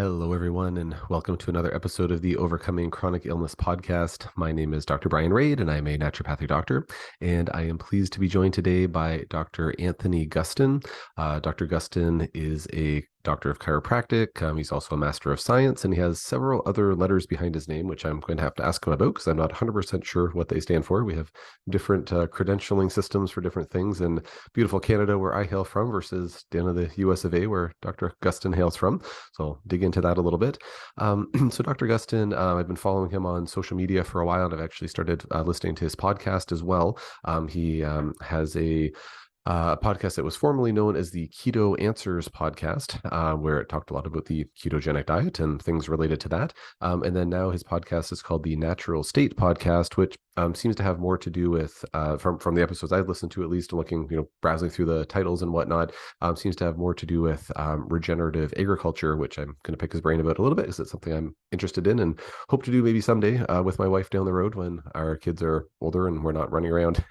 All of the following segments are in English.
Hello, everyone, and welcome to another episode of the Overcoming Chronic Illness podcast. My name is Dr. Brian Rade, and I'm a naturopathic doctor. And I am pleased to be joined today by Dr. Anthony Gustin. Dr. Gustin is a doctor of chiropractic. He's also a master of science, and he has several other letters behind his name, which I'm going to have to ask him about because I'm not 100% sure what they stand for. We have different credentialing systems for different things in beautiful Canada, where I hail from, versus down in the US of A, where Dr. Gustin hails from. So I'll dig into that a little bit. So Dr. Gustin, I've been following him on social media for a while, and I've actually started listening to his podcast as well. He has a podcast that was formerly known as the Keto Answers podcast, where it talked a lot about the ketogenic diet and things related to that. And then now his podcast is called the Natural State podcast, which seems to have more to do with, from the episodes I've listened to, at least looking, browsing through the titles and whatnot, seems to have more to do with regenerative agriculture, which I'm going to pick his brain about a little bit because it's something I'm interested in and hope to do maybe someday with my wife down the road when our kids are older and we're not running around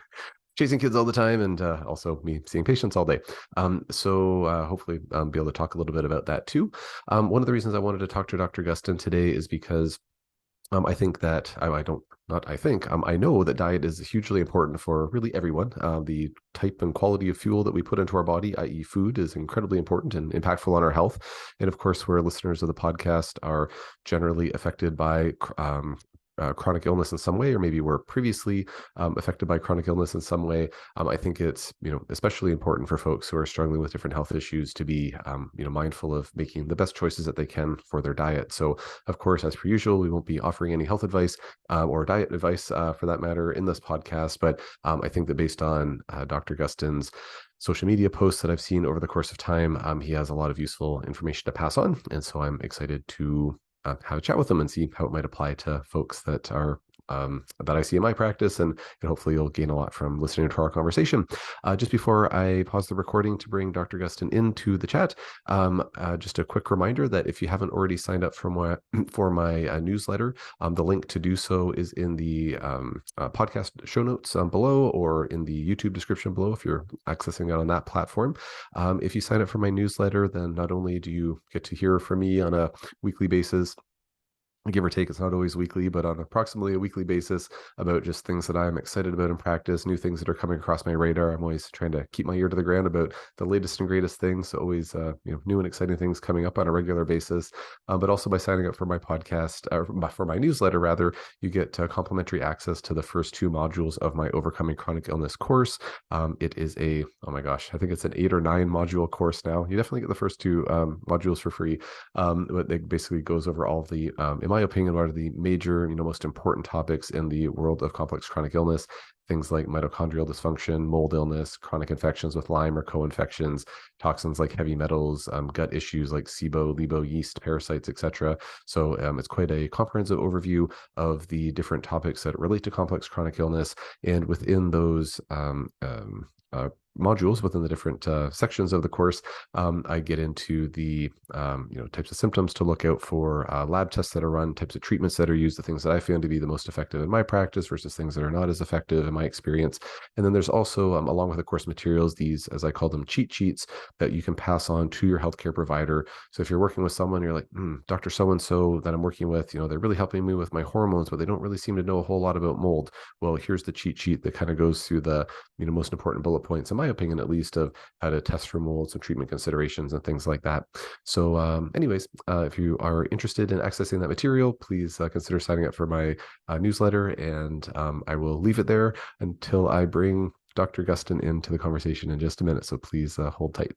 chasing kids all the time, and also me seeing patients all day. So hopefully be able to talk a little bit about that too. One of the reasons I wanted to talk to Dr. Gustin today is because I think that I know that diet is hugely important for really everyone. The type and quality of fuel that we put into our body, i.e. food, is incredibly important and impactful on our health. And of course, where listeners of the podcast are generally affected by chronic illness in some way, or maybe were previously affected by chronic illness in some way. I think it's especially important for folks who are struggling with different health issues to be mindful of making the best choices that they can for their diet. So, of course, as per usual, we won't be offering any health advice or diet advice for that matter in this podcast. But I think that based on Dr. Gustin's social media posts that I've seen over the course of time, he has a lot of useful information to pass on, and so I'm excited to have a chat with them and see how it might apply to folks that are that I see in my practice, and hopefully you'll gain a lot from listening to our conversation. Just before I pause the recording to bring Dr. Gustin into the chat, just a quick reminder that if you haven't already signed up for my newsletter, the link to do so is in the podcast show notes below, or in the YouTube description below if you're accessing it on that platform. If you sign up for my newsletter, then not only do you get to hear from me on a weekly basis, give or take, it's not always weekly, but on approximately a weekly basis, about just things that I'm excited about in practice, new things that are coming across my radar. I'm always trying to keep my ear to the ground about the latest and greatest things. So always, new and exciting things coming up on a regular basis. But also by signing up for my podcast, or for my newsletter rather, you get complimentary access to the first two modules of my Overcoming Chronic Illness course. It is oh my gosh, I think it's an 8 or 9 module course now. You definitely get the first two modules for free. But it basically goes over all of the, in my opinion, one of the major, most important topics in the world of complex chronic illness. Things like mitochondrial dysfunction, mold illness, chronic infections with Lyme or co-infections, toxins like heavy metals, gut issues like SIBO, LIBO, yeast, parasites, etc. So it's quite a comprehensive overview of the different topics that relate to complex chronic illness. And within those modules, within the different sections of the course, I get into the types of symptoms to look out for, lab tests that are run, types of treatments that are used, the things that I found to be the most effective in my practice versus things that are not as effective in my experience. And then there's also, along with the course materials, these, as I call them, cheat sheets that you can pass on to your healthcare provider. So if you're working with someone, you're like, Dr. So-and-so that I'm working with, they're really helping me with my hormones, but they don't really seem to know a whole lot about mold. Well, here's the cheat sheet that kind of goes through the most important bullet points, in my opinion at least, of how to test for mold, some treatment considerations and things like that. So anyways, if you are interested in accessing that material, please consider signing up for my newsletter, and I will leave it there until I bring Dr. Gustin into the conversation in just a minute. So please hold tight.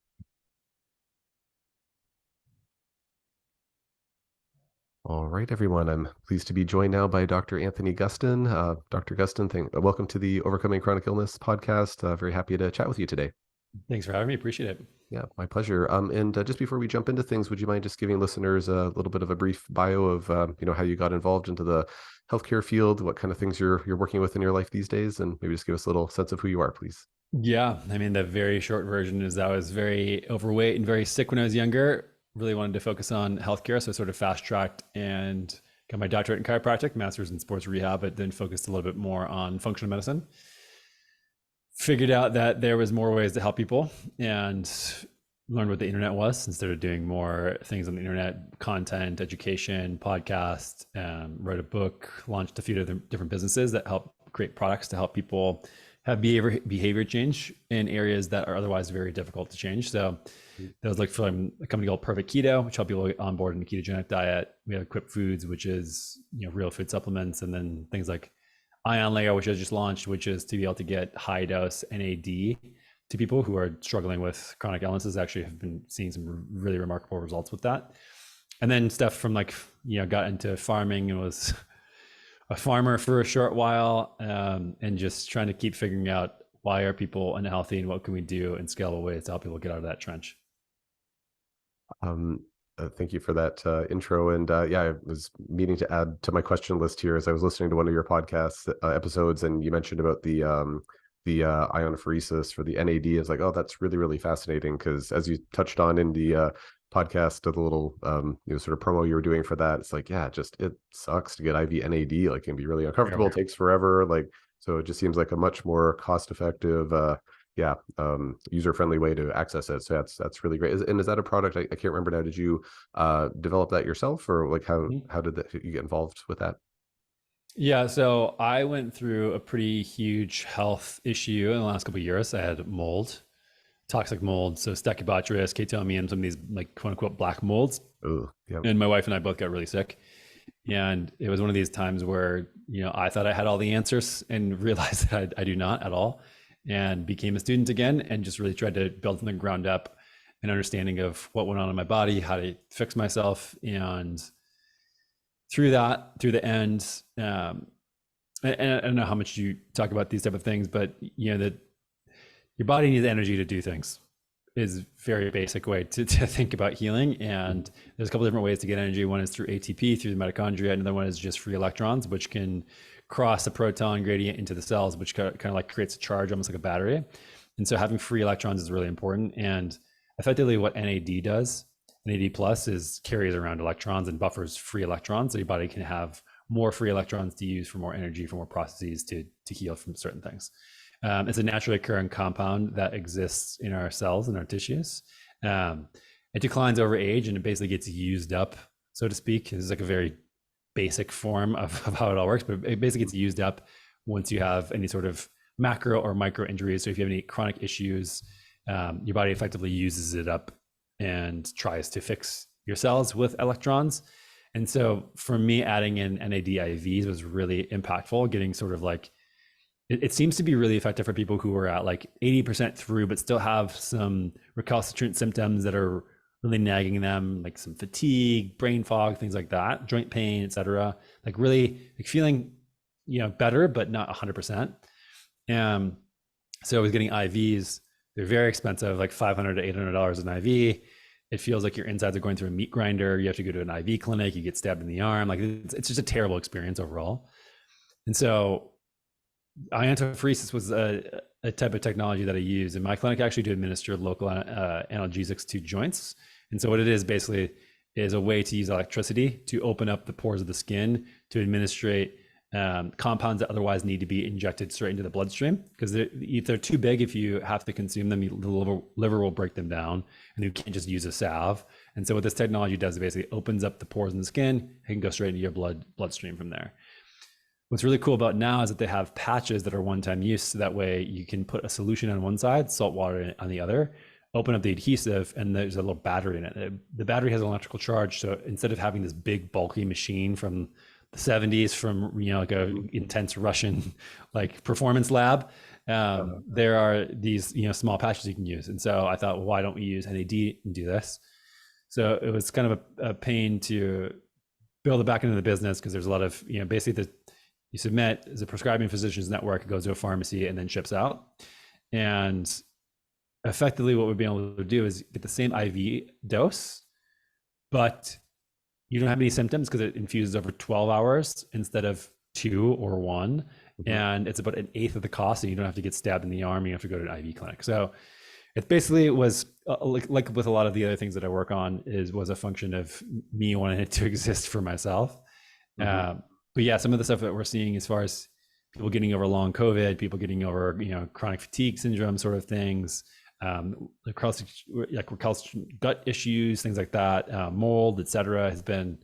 All right, everyone. I'm pleased to be joined now by Dr. Anthony Gustin. Dr. Gustin, welcome to the Overcoming Chronic Illness podcast. Very happy to chat with you today. Thanks for having me. Appreciate it. Yeah, my pleasure. And just before we jump into things, would you mind just giving listeners a little bit of a brief bio of how you got involved into the healthcare field, what kind of things you're working with in your life these days, and maybe just give us a little sense of who you are, please. Yeah, I mean, the very short version is I was very overweight and very sick when I was younger. Really wanted to focus on healthcare, so I sort of fast tracked and got my doctorate in chiropractic, master's in sports rehab, but then focused a little bit more on functional medicine. Figured out that there was more ways to help people, and learned what the internet was and started doing more things on the internet, content, education, podcast, wrote a book, launched a few different businesses that help create products to help people have behavior change in areas that are otherwise very difficult to change. So that was like from a company called Perfect Keto, which help people get on board in a ketogenic diet. We have Equip Foods, which is real food supplements, and then things like Ion Layer, which I just launched, which is to be able to get high dose NAD to people who are struggling with chronic illnesses. Actually have been seeing some really remarkable results with that. And then stuff from like, got into farming and was a farmer for a short while, and just trying to keep figuring out why are people unhealthy and what can we do in scalable ways to help people get out of that trench. Um, Thank you for that intro. And yeah, I was meaning to add to my question list here as I was listening to one of your podcast episodes, and you mentioned about the ionophoresis for the NAD. It's like, oh, that's really, really fascinating because as you touched on in the podcast, the little sort of promo you were doing for that, it's like, yeah, just it sucks to get IV NAD. Like, it can be really uncomfortable, takes forever. Like, so it just seems like a much more cost effective user-friendly way to access it. So that's really great. And is that a product? I can't remember now. Did you develop that yourself, or like how did you get involved with that? Yeah, so I went through a pretty huge health issue in the last couple of years. I had mold, toxic mold, so Stachybotrys, Chaetomium, some of these like quote unquote black molds. Oh, yeah. And my wife and I both got really sick. And it was one of these times where, I thought I had all the answers and realized that I do not at all, and became a student again and just really tried to build from the ground up an understanding of what went on in my body, how to fix myself. And through the end, and I don't know how much you talk about these type of things, but that your body needs energy to do things is a very basic way to think about healing. And there's a couple different ways to get energy. One is through ATP, through the mitochondria. Another one is just free electrons, which can cross a proton gradient into the cells, which kind of like creates a charge, almost like a battery. And so having free electrons is really important. And effectively what NAD does, NAD plus, is carries around electrons and buffers free electrons. So your body can have more free electrons to use for more energy, for more processes to heal from certain things. It's a naturally occurring compound that exists in our cells and our tissues. It declines over age and it basically gets used up, so to speak. This is like a very basic form of how it all works, but it basically gets used up once you have any sort of macro or micro injuries. So if you have any chronic issues, your body effectively uses it up and tries to fix your cells with electrons. And so for me, adding in NAD IVs was really impactful, getting sort of like, it seems to be really effective for people who are at like 80% through, but still have some recalcitrant symptoms that are really nagging them, like some fatigue, brain fog, things like that, joint pain, etc. Like really like feeling, better, but not 100%. So I was getting IVs. They're very expensive, like $500 to $800 an IV. It feels like your insides are going through a meat grinder. You have to go to an IV clinic. You get stabbed in the arm. Like it's just a terrible experience overall. And so iontophoresis was a type of technology that I use in my clinic, actually, to administer local analgesics to joints. And so what it is basically is a way to use electricity to open up the pores of the skin to administrate compounds that otherwise need to be injected straight into the bloodstream. Because if they're too big, if you have to consume them, the liver will break them down, and you can't just use a salve. And so what this technology does is basically opens up the pores in the skin. It can go straight into your bloodstream from there. What's really cool about now is that they have patches that are one-time use, so that way you can put a solution on one side, salt water on the other, open up the adhesive, and there's a little battery in it. The battery has an electrical charge, so instead of having this big bulky machine from the 70s from like a intense Russian like performance lab, there are these small patches you can use. And so I thought, well, why don't we use NAD and do this? So it was kind of a pain to build it back into the business, because there's a lot of basically you submit as a prescribing physicians network, it goes to a pharmacy and then ships out. And effectively what we've been able to do is get the same IV dose, but you don't have any symptoms because it infuses over 12 hours instead of 2 or 1. Mm-hmm. And it's about 1/8 of the cost, and you don't have to get stabbed in the arm. You have to go to an IV clinic. So it basically was like with a lot of the other things that I work on, was a function of me wanting it to exist for myself. Mm-hmm. But yeah, some of the stuff that we're seeing as far as people getting over long COVID, people getting over, chronic fatigue syndrome sort of things, recalcitrant gut issues, things like that, mold, etc., has been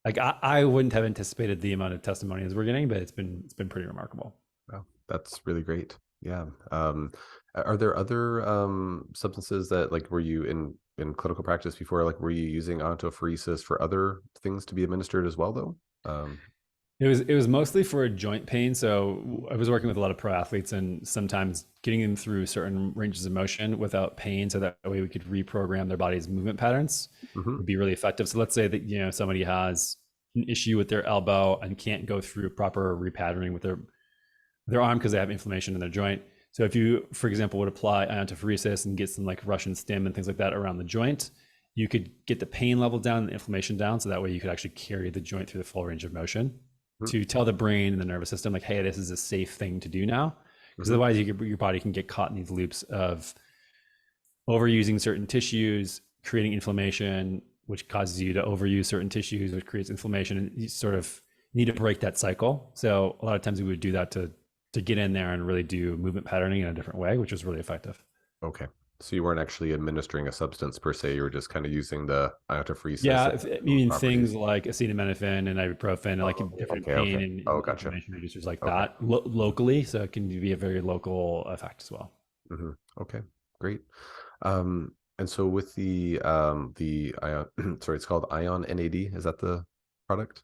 like I wouldn't have anticipated the amount of testimonials we're getting, but it's been pretty remarkable. Wow, that's really great. Yeah. Are there other substances that like were you in clinical practice before? Like, were you using iontophoresis for other things to be administered as well, though? It was mostly for joint pain. So I was working with a lot of pro athletes, and sometimes getting them through certain ranges of motion without pain, so that way we could reprogram their body's movement patterns, Hmm. would be really effective. So let's say that somebody has an issue with their elbow and can't go through proper repatterning with their arm because they have inflammation in their joint. So if you, for example, would apply iontophoresis and get some like Russian stim and things like that around the joint, you could get the pain level down and the inflammation down. So that way you could actually carry the joint through the full range of motion to tell the brain and the nervous system, like, hey, this is a safe thing to do now. Because otherwise your body can get caught in these loops of overusing certain tissues, creating inflammation, which causes you to overuse certain tissues, which creates inflammation. And you sort of need to break that cycle. So a lot of times we would do that to get in there and really do movement patterning in a different way, which was really effective. Okay. So you weren't actually administering a substance per se. You were just kind of using the iontophoresis Yeah, I mean properties. things like acetaminophen and ibuprofen, and like Oh, different okay. pain Okay. Oh, and gotcha. inflammation reducers like Okay. that locally. So it can be a very local effect as well. Hmm. Okay. Great. And so with the ion, sorry, it's called Ion NAD. Is that the product?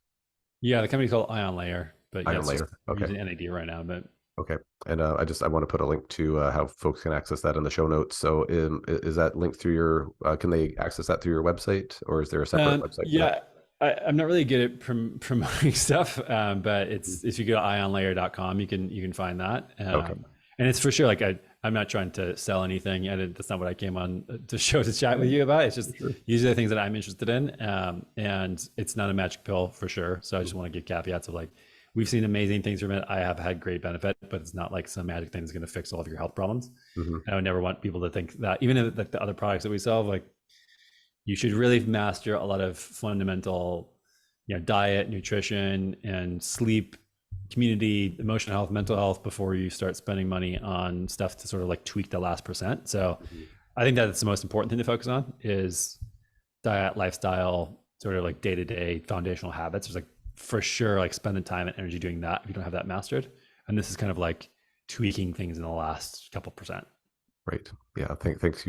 Yeah, the company's called Ion Layer, but yeah, Ion it's just layer. we're Okay. using NAD right now. But Okay. And I want to put a link to how folks can access that in the show notes. So is that linked through your, can they access that through your website, or is there a separate website for that? yeah, I'm not really good at promoting stuff, but Mhm. it's if you go to ionlayer.com, you can find that, Okay. and it's for sure. Like I'm not trying to sell anything. That's not what I came on to show to chat with you about. It's just Sure. these are the things that I'm interested in, and it's not a magic pill for sure. So I just want to give caveats of like we've seen amazing things from it. I have had great benefit, but it's not like some magic thing that's going to fix all of your health problems. Hmm. And I would never want people to think that, even if like the other products that we sell, like you should really master a lot of fundamental, diet, nutrition, and sleep, community, emotional health, mental health before you start spending money on stuff to sort of like tweak the last percent. So Hmm. I think that's the most important thing to focus on is diet, lifestyle, sort of like day-to-day foundational habits. There's like for sure like spend the time and energy doing that if you don't have that mastered. And this is kind of like tweaking things in the last couple percent. Right. Yeah. Thanks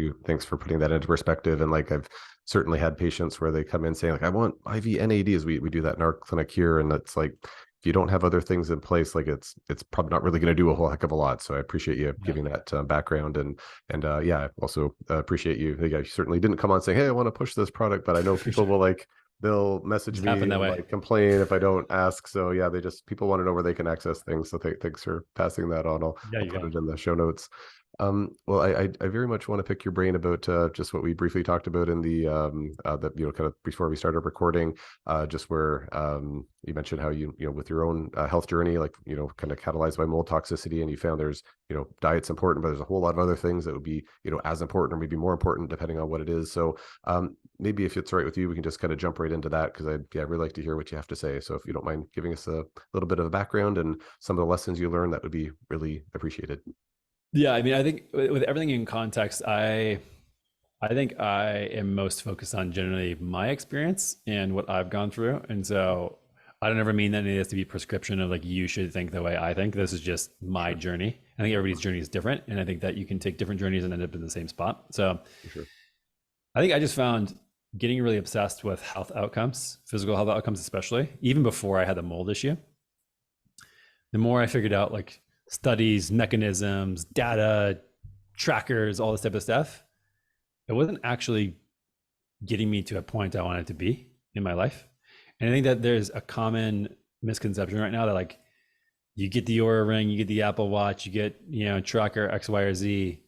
for putting that into perspective. And like I've certainly had patients where they come in saying like, I want IV NADs. We do that in our clinic here. And it's like, if you don't have other things in place, like it's probably not really going to do a whole heck of a lot. So I appreciate you Yeah. giving that background and yeah, I also appreciate you. Yeah, you certainly didn't come on saying, hey, I want to push this product, but I know For people sure. will like, they'll message Just me happen that and way. like complain if I don't ask. So yeah, people want to know where they can access things. So thanks for passing that on. Yeah, I'll you put got it it. in the show notes. Well, I very much want to pick your brain about just what we briefly talked about in the kind of before we started recording, just where you mentioned how you with your own health journey, like kind of catalyzed by mold toxicity, and you found there's diet's important, but there's a whole lot of other things that would be as important or maybe more important depending on what it is. So maybe if it's all right with you, we can just kind of jump right into that because I'd really like to hear what you have to say. So if you don't mind giving us a little bit of a background and some of the lessons you learned, that would be really appreciated. Yeah, I mean, I think with everything in context, I think I am most focused on generally my experience and what I've gone through. And so I don't ever mean that it has to be a prescription of like you should think the way I think. This is just my Sure. journey. I think everybody's journey is different, and I think that you can take different journeys and end up in the same spot. So For sure. I think I just found getting really obsessed with health outcomes, physical health outcomes especially, even before I had the mold issue. The more I figured out like studies, mechanisms, data, trackers, all this type of stuff, it wasn't actually getting me to a point I wanted to be in my life. And I think that there's a common misconception right now that like you get the Aura ring, you get the Apple Watch, you get, tracker X, Y, or Z,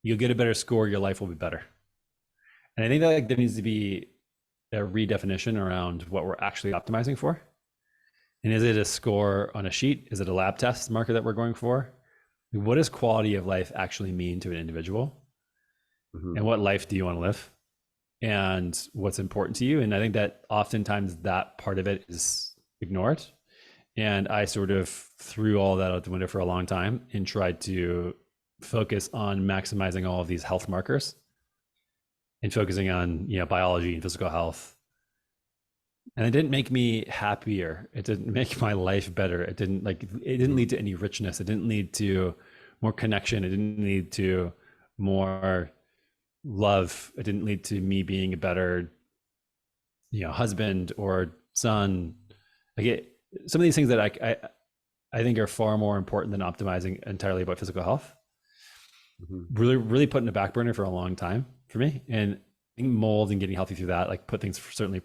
you'll get a better score, your life will be better. And I think that like there needs to be a redefinition around what we're actually optimizing for. And is it a score on a sheet? Is it a lab test marker that we're going for? What does quality of life actually mean to an individual? Hmm. And what life do you want to live? And what's important to you? And I think that oftentimes that part of it is ignored. And I sort of threw all that out the window for a long time and tried to focus on maximizing all of these health markers and focusing on, biology and physical health. And it didn't make me happier. It didn't make my life better. It didn't lead to any richness. It didn't lead to more connection. It didn't lead to more love. It didn't lead to me being a better, husband or son. Some of these things that I think are far more important than optimizing entirely about physical health. Really, really put in the back burner for a long time for me. And I think mold and getting healthy through that, like, put things certainly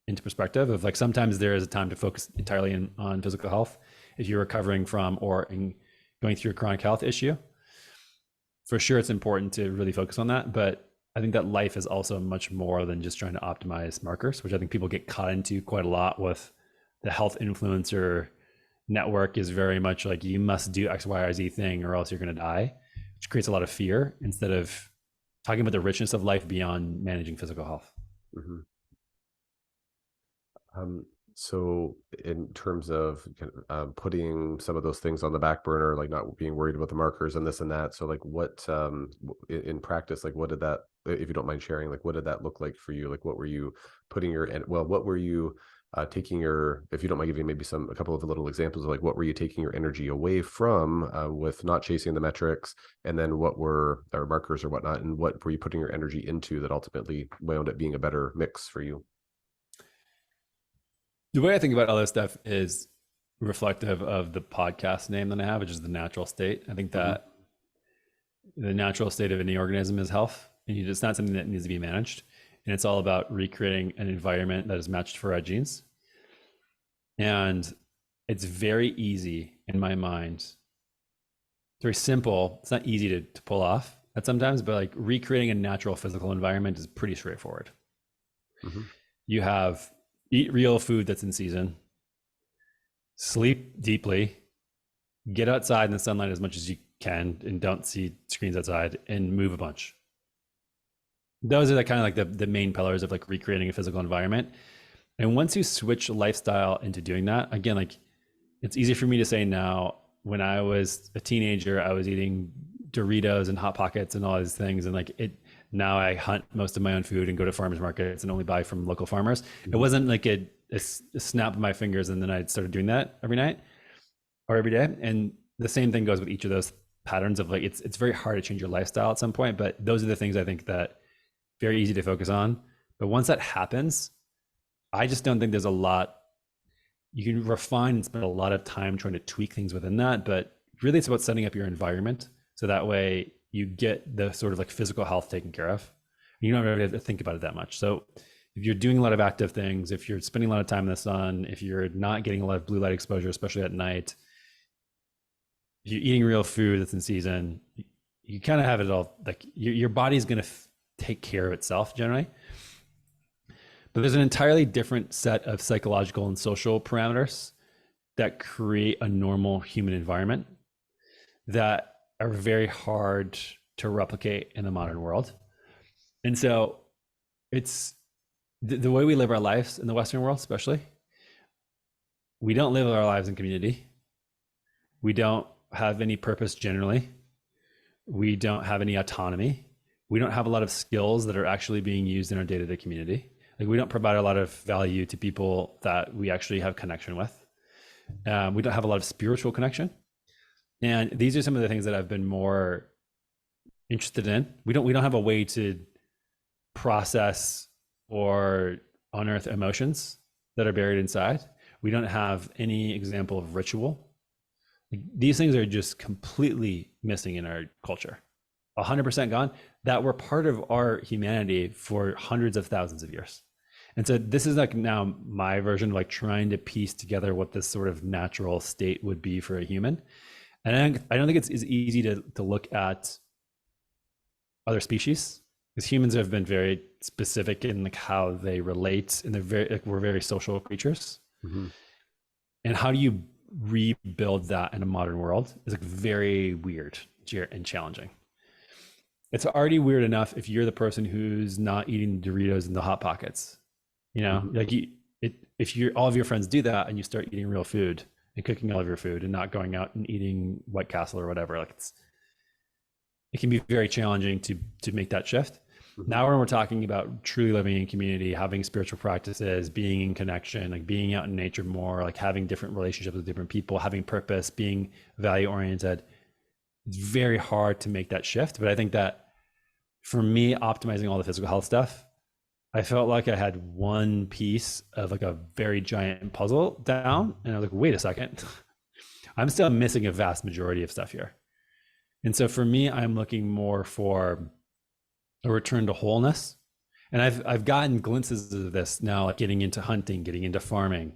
into perspective of, like, sometimes there is a time to focus entirely on physical health if you're recovering from or going through a chronic health issue. For sure, it's important to really focus on that. But I think that life is also much more than just trying to optimize markers, which I think people get caught into quite a lot with the health influencer network. Is very much like, you must do X, Y, or Z thing or else you're going to die, which creates a lot of fear instead of talking about the richness of life beyond managing physical health. Mm-hmm. So in terms of putting some of those things on the back burner, like not being worried about the markers and this and that. So like what, in practice, like what did that, if you don't mind sharing, like what did that look like for you? Like what were you putting what were you taking your, if you don't mind giving maybe a couple of little examples of, like, what were you taking your energy away from with not chasing the metrics, and then what were our markers or whatnot, and what were you putting your energy into that ultimately wound up being a better mix for you? The way I think about all this stuff is reflective of the podcast name that I have, which is The Natural State. I think that the natural state of any organism is health, and it's not something that needs to be managed. And it's all about recreating an environment that is matched for our genes. And it's very easy in my mind. It's very simple. It's not easy to pull off at sometimes, but like recreating a natural physical environment is pretty straightforward. You have eat real food that's in season, sleep deeply, get outside in the sunlight as much as you can and don't see screens outside, and move a bunch. Those are the kind of like the main pillars of like recreating a physical environment. And once you switch lifestyle into doing that, again, like, it's easy for me to say now. When I was a teenager, I was eating Doritos and Hot Pockets and all these things. And like now I hunt most of my own food and go to farmers markets and only buy from local farmers. It wasn't like a snap of my fingers and then I started doing that every night or every day. And the same thing goes with each of those patterns of, like, it's very hard to change your lifestyle at some point, but those are the things I think that very easy to focus on. But once that happens, I just don't think there's a lot you can refine and spend a lot of time trying to tweak things within that. But really, it's about setting up your environment so that way you get the sort of like physical health taken care of. You don't really have to think about it that much. So if you're doing a lot of active things, if you're spending a lot of time in the sun, if you're not getting a lot of blue light exposure, especially at night, if you're eating real food that's in season, you kind of have it all. Like your body's going to take care of itself generally. But there's an entirely different set of psychological and social parameters that create a normal human environment that are very hard to replicate in the modern world. And so it's the way we live our lives in the Western world, especially. We don't live our lives in community. We don't have any purpose generally. We don't have any autonomy. We don't have a lot of skills that are actually being used in our day-to-day community. Like, we don't provide a lot of value to people that we actually have connection with. We don't have a lot of spiritual connection. And these are some of the things that I've been more interested in. We don't have a way to process or unearth emotions that are buried inside. We don't have any example of ritual. Like, these things are just completely missing in our culture. 100% gone, that were part of our humanity for hundreds of thousands of years. And so this is like now my version of like trying to piece together what this sort of natural state would be for a human. And I don't think it's as easy to look at other species, because humans have been very specific in like how they relate, and we're very social creatures. And how do you rebuild that in a modern world is like very weird and challenging. It's already weird enough if you're the person who's not eating Doritos and the Hot Pockets. Like if all of your friends do that and you start eating real food and cooking all of your food and not going out and eating White Castle or whatever, like it can be very challenging to make that shift. Mhm. Now when we're talking about truly living in community, having spiritual practices, being in connection, like being out in nature more, like having different relationships with different people, having purpose, being value oriented, it's very hard to make that shift. But I think that for me, optimizing all the physical health stuff, I felt like I had one piece of like a very giant puzzle down. And I was like, wait a second, I'm still missing a vast majority of stuff here. And so for me, I'm looking more for a return to wholeness. And I've gotten glimpses of this now, like getting into hunting, getting into farming,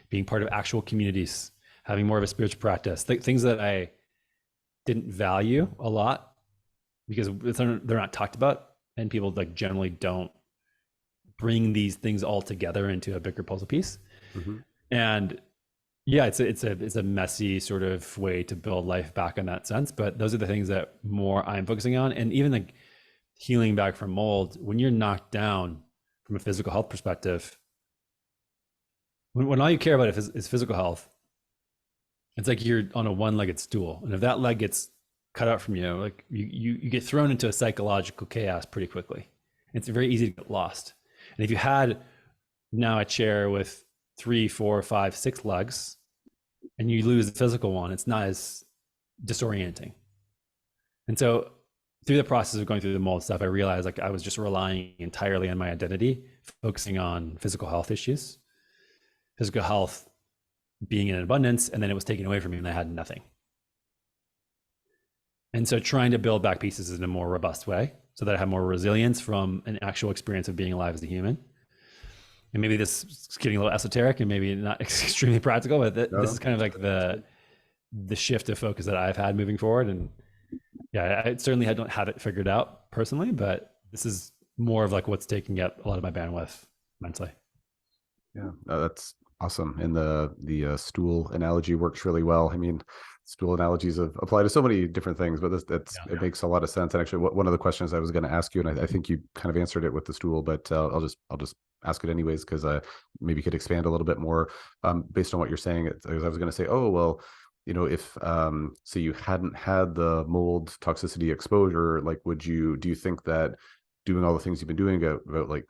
being part of actual communities, having more of a spiritual practice, things that I didn't value a lot because they're not talked about, and people like generally don't bring these things all together into a bigger puzzle piece. Mhm. And yeah, it's a messy sort of way to build life back in that sense. But those are the things that more I'm focusing on, and even like healing back from mold. When you're knocked down from a physical health perspective, when all you care about is physical health, it's like you're on a one-legged stool, and if that leg gets cut out from you, like you get thrown into a psychological chaos pretty quickly. It's very easy to get lost. And if you had now a chair with 3, 4, 5, 6 legs, and you lose the physical one, it's not as disorienting. And so through the process of going through the mold stuff, I realized like I was just relying entirely on my identity, focusing on physical health issues, physical health being in abundance, and then it was taken away from me and I had nothing. And so trying to build back pieces in a more robust way so that I have more resilience from an actual experience of being alive as a human. And maybe this is getting a little esoteric and maybe not extremely practical, but this is kind of like the shift of focus that I've had moving forward. And yeah, I certainly don't have it figured out personally, but this is more of like what's taking up a lot of my bandwidth mentally. Yeah, that's awesome. And the stool analogy works really well. I mean, stool analogies apply to so many different things, but it makes a lot of sense. And actually, one of the questions I was going to ask you, and I think you kind of answered it with the stool, but I'll just ask it anyways because maybe you could expand a little bit more based on what you're saying. I was going to say, oh well, if say you hadn't had the mold toxicity exposure, like do you think that doing all the things you've been doing about like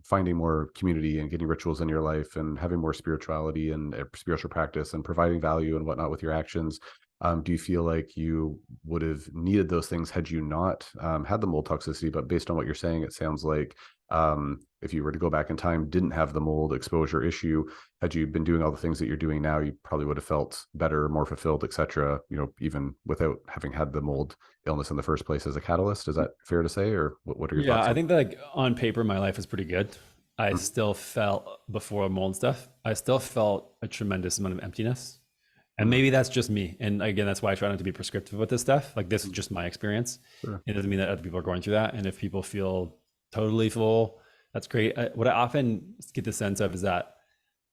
finding more community and getting rituals in your life and having more spirituality and spiritual practice and providing value and whatnot with your actions, do you feel like you would have needed those things had you not had the mold toxicity? But based on what you're saying, it sounds like if you were to go back in time, didn't have the mold exposure issue, had you been doing all the things that you're doing now, you probably would have felt better, more fulfilled, etc. Even without having had the mold illness in the first place as a catalyst. Is that fair to say, or what are your Yeah, thoughts I on think that like on paper, my life is pretty good. I that? still felt before mold stuff, I still felt a tremendous amount of emptiness. And Mm-hmm. maybe that's just me. And again, that's why I try not to be prescriptive with this stuff. Like this is just my experience. Sure. It doesn't mean that other people are going through that. And if people feel totally full, that's great. What I often get the sense of is that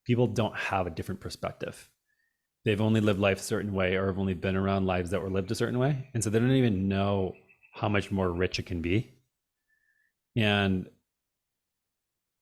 people don't have a different perspective. They've only lived life a certain way or have only been around lives that were lived a certain way. And so they don't even know how much more rich it can be. And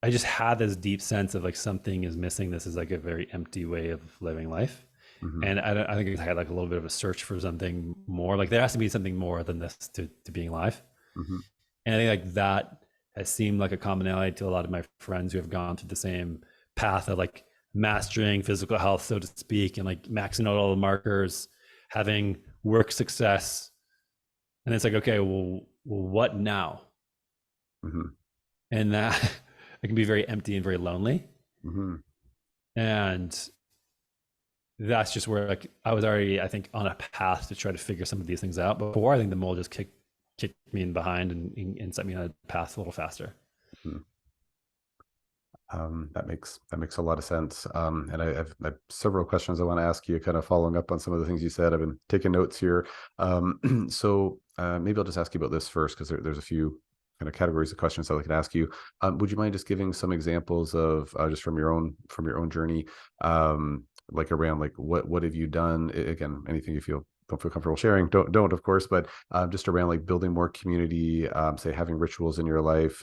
I just had this deep sense of like something is missing. This is like a very empty way of living life. Mm-hmm. And I think I had like a little bit of a search for something more. Like there has to be something more than this to being alive. Mm-hmm. And I think like that has seemed like a commonality to a lot of my friends who have gone through the same path of like mastering physical health, so to speak, and like maxing out all the markers, having work success. And it's like, okay, well what now? Mm-hmm. And that it can be very empty and very lonely. Mm-hmm. And that's just where like I was already, I think, on a path to try to figure some of these things out. But before, I think the mold just kicked me in behind and set me on a path a little faster. Mm-hmm. That makes a lot of sense. And I have several questions I want to ask you, kind of following up on some of the things you said. I've been taking notes here. So maybe I'll just ask you about this first, because there's a few kind of categories of questions that I could ask you. Would you mind just giving some examples of just from your own journey, like around like what have you done? Again, anything you feel don't feel comfortable sharing, don't of course, but just around like building more community, say having rituals in your life,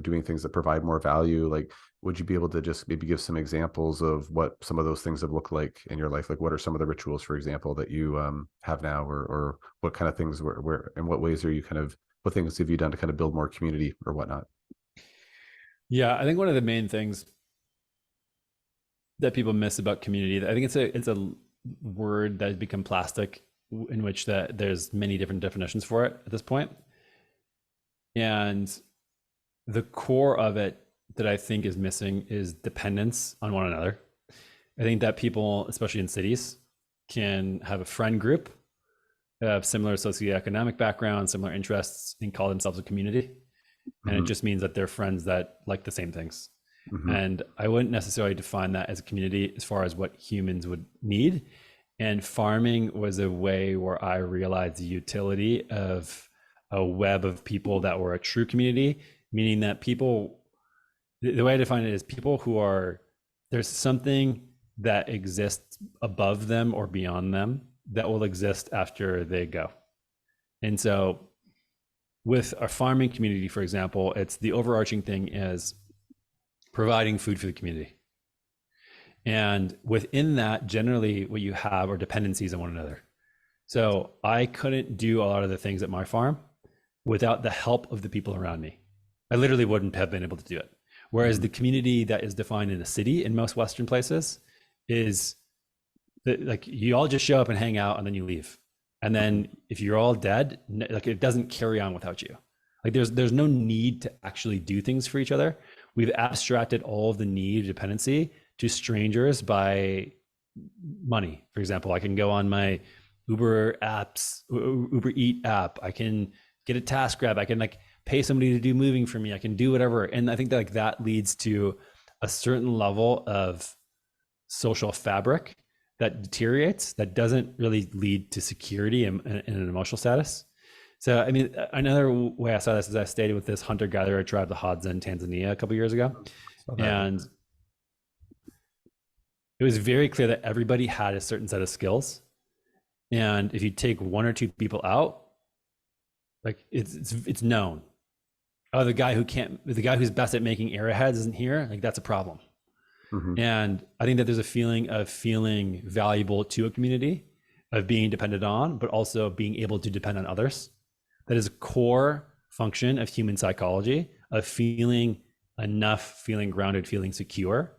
doing things that provide more value. Like, would you be able to just maybe give some examples of what some of those things have looked like in your life? Like, what are some of the rituals, for example, that you have now, or what kind of things where in what ways are you kind of, what things have you done to kind of build more community or whatnot? Yeah, I think one of the main things that people miss about community, I think it's a word that has become plastic, in which that there's many different definitions for it at this point. And the core of it that I think is missing is dependence on one another. I think that people, especially in cities, can have a friend group, have similar socioeconomic backgrounds, similar interests, and call themselves a community. And it Mm-hmm. just means that they're friends that like the same things. Mm-hmm. And I wouldn't necessarily define that as a community as far as what humans would need. And farming was a way where I realized the utility of a web of people that were a true community, meaning that people, the way I define it is people who are, there's something that exists above them or beyond them that will exist after they go. And so with our farming community, for example, it's the overarching thing is providing food for the community. And within that, generally what you have are dependencies on one another. So I couldn't do a lot of the things at my farm without the help of the people around me. I literally wouldn't have been able to do it. Whereas Mm-hmm. the community that is defined in a city in most Western places is that, like, you all just show up and hang out and then you leave. And then if you're all dead, like, it doesn't carry on without you. Like, there's no need to actually do things for each other. We've abstracted all of the need of dependency to strangers by money. For example, I can go on my Uber Eat app. I can get a task grab. I can like pay somebody to do moving for me. I can do whatever. And I think that like that leads to a certain level of social fabric that deteriorates, that doesn't really lead to security and an emotional status. So, I mean, another way I saw this is I stayed with this hunter-gatherer tribe, the Hadza in Tanzania a couple of years ago. Saw that. And it was very clear that everybody had a certain set of skills. And if you take one or two people out, like it's known. Oh, the guy who's best at making arrowheads isn't here. Like, that's a problem. Mm-hmm. And I think that there's a feeling of feeling valuable to a community, of being dependent on, but also being able to depend on others. That is a core function of human psychology, of feeling enough, feeling grounded, feeling secure,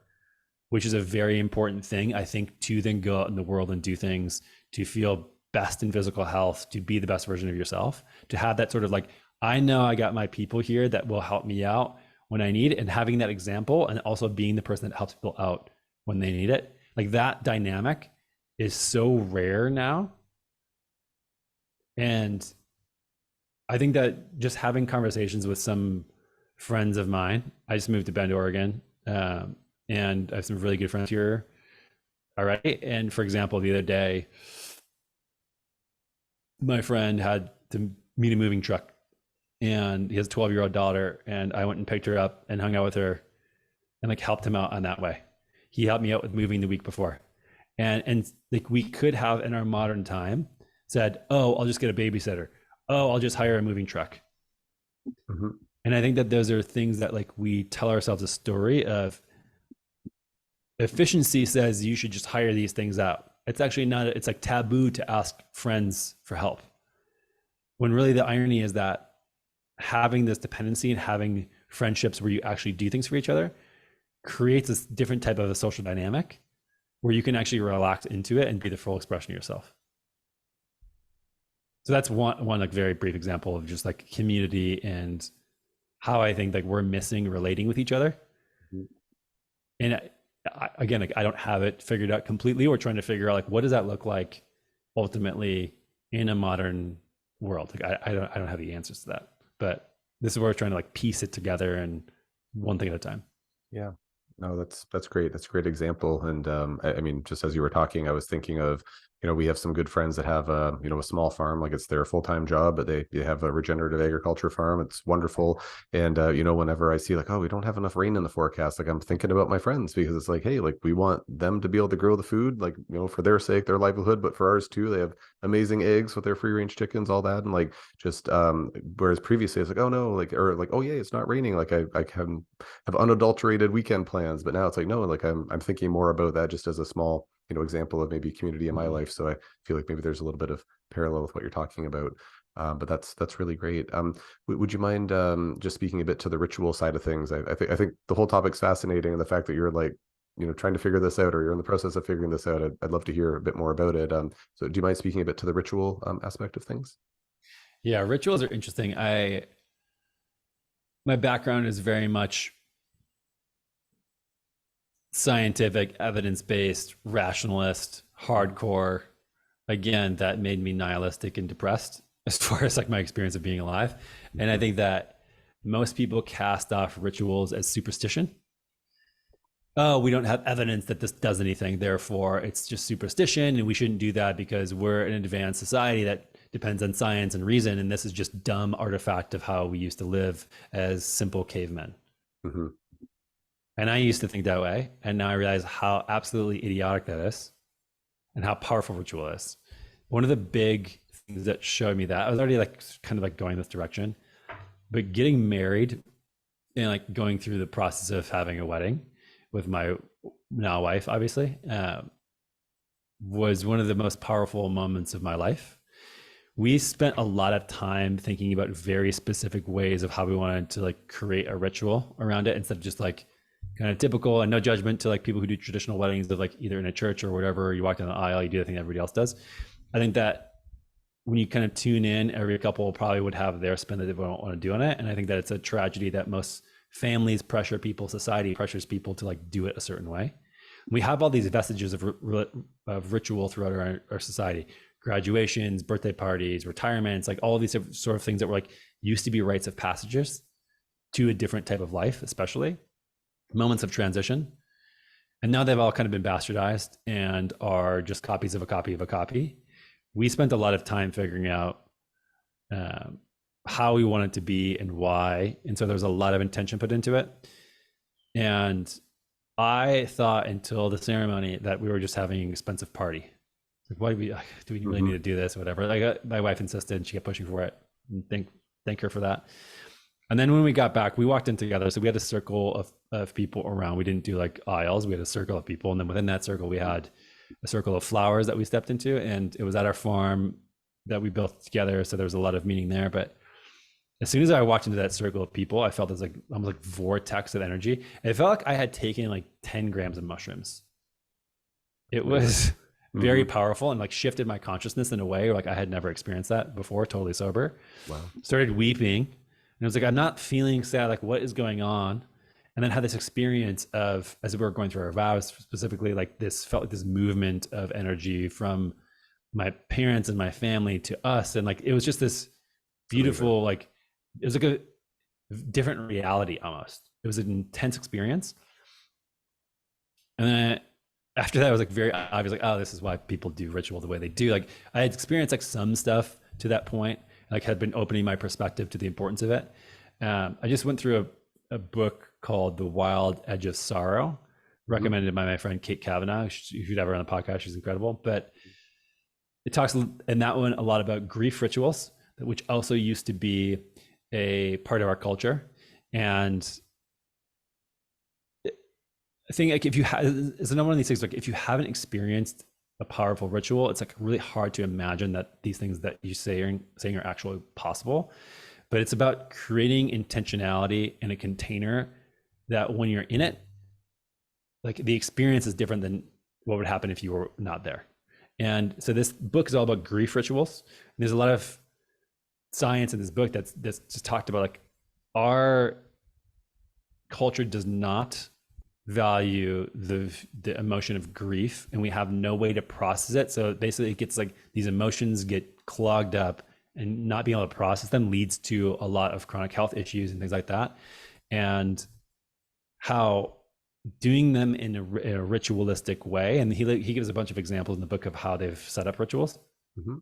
which is a very important thing, I think, to then go out in the world and do things, to feel best in physical health, to be the best version of yourself, to have that sort of like, I know I got my people here that will help me out when I need it, and having that example, and also being the person that helps people out when they need it. Like, that dynamic is so rare now. And I think that just having conversations with some friends of mine, I just moved to Bend, Oregon, and I have some really good friends here already. And for example, the other day, my friend had to meet a moving truck, and he has a 12-year-old daughter, and I went and picked her up and hung out with her and like helped him out on that way. He helped me out with moving the week before. And like, we could have in our modern time said, oh, I'll just get a babysitter. Oh, I'll just hire a moving truck. Mm-hmm. And I think that those are things that like we tell ourselves a story of. Efficiency says you should just hire these things out. It's actually not, it's like taboo to ask friends for help. When really the irony is that having this dependency and having friendships where you actually do things for each other creates this different type of a social dynamic where you can actually relax into it and be the full expression of yourself. So that's one like very brief example of just like community and how I think like we're missing relating with each other. Mm-hmm. And again, like, I don't have it figured out completely. We're trying to figure out like, what does that look like ultimately in a modern world? Like, I don't have the answers to that, but this is where we're trying to like piece it together, and one thing at a time. Yeah, no, that's great. That's a great example. And I mean, just as you were talking, I was thinking of we have some good friends that have a small farm, like it's their full-time job, but they have a regenerative agriculture farm. It's wonderful. And whenever I see like, oh, we don't have enough rain in the forecast, like I'm thinking about my friends, because it's like, hey, like we want them to be able to grow the food, like, for their sake, their livelihood, but for ours too. They have amazing eggs with their free range chickens, all that. And like, just whereas previously it's like, oh no, like, or like, oh yeah, it's not raining, like I can have unadulterated weekend plans. But now it's like, no, like I'm thinking more about that just as a small example of maybe community in my life. So I feel like maybe there's a little bit of parallel with what you're talking about. But that's really great. Would you mind just speaking a bit to the ritual side of things? I think the whole topic's fascinating, and the fact that you're like, trying to figure this out, or you're in the process of figuring this out. I'd love to hear a bit more about it. So do you mind speaking a bit to the ritual aspect of things? Yeah, rituals are interesting. My background is very much scientific, evidence-based, rationalist, hardcore. Again, that made me nihilistic and depressed as far as like my experience of being alive. And I think that most people cast off rituals as superstition. Oh, we don't have evidence that this does anything, therefore it's just superstition, and we shouldn't do that because we're an advanced society that depends on science and reason, and this is just dumb artifact of how we used to live as simple cavemen. Mm-hmm. And I used to think that way, and now I realize how absolutely idiotic that is and how powerful ritual is. One of the big things that showed me that, I was already like kind of like going this direction, but getting married and like going through the process of having a wedding with my now wife, obviously, was one of the most powerful moments of my life. We spent a lot of time thinking about very specific ways of how we wanted to like create a ritual around it, instead of just like kind of typical, and no judgment to like people who do traditional weddings of like either in a church or whatever, you walk down the aisle, you do the thing everybody else does. I think that when you kind of tune in, every couple probably would have their spin that they don't want to do on it. And I think that it's a tragedy that most families pressure people, society pressures people to like do it a certain way. We have all these vestiges of ritual throughout our society: graduations, birthday parties, retirements, like all of these sort of things that were like used to be rites of passages to a different type of life, especially moments of transition. And now they've all kind of been bastardized and are just copies of a copy of a copy. We spent a lot of time figuring out how we want it to be and why. And so there was a lot of intention put into it. And I thought until the ceremony that we were just having an expensive party. Like, why do we really need to do this or whatever? Like, my wife insisted, and she kept pushing for it. And thank her for that. And then when we got back, we walked in together. So we had a circle of people around. We didn't do like aisles. We had a circle of people. And then within that circle, we had a circle of flowers that we stepped into. And it was at our farm that we built together. So there was a lot of meaning there. But as soon as I walked into that circle of people, I felt this like almost like vortex of energy. It felt like I had taken like 10 grams of mushrooms. It was very powerful and like shifted my consciousness in a way like I had never experienced that before, totally sober. Wow. Started weeping. And it was like, I'm not feeling sad, like what is going on? And then had this experience of, as we were going through our vows specifically, like this felt like this movement of energy from my parents and my family to us. And like, it was just this beautiful, like, it was like a different reality almost. It was an intense experience. And then after that, I was like very obvious, like, oh, this is why people do ritual the way they do. Like I had experienced like some stuff to that point, like had been opening my perspective to the importance of it. I just went through a book called The Wild Edge of Sorrow, recommended by my friend Kate Kavanaugh. If you'd ever on the podcast, she's incredible. But it talks in that one a lot about grief rituals, which also used to be a part of our culture. And I think like if you it's another one of these things, like if you haven't experienced a powerful ritual, it's like really hard to imagine that these things that you saying are actually possible. But it's about creating intentionality in a container that when you're in it, like the experience is different than what would happen if you were not there. And so this book is all about grief rituals. And there's a lot of science in this book that's just talked about like our culture does not value the emotion of grief, and we have no way to process it. So basically it gets like these emotions get clogged up, and not being able to process them leads to a lot of chronic health issues and things like that. And how doing them in a ritualistic way. And he gives a bunch of examples in the book of how they've set up rituals, Mm-hmm.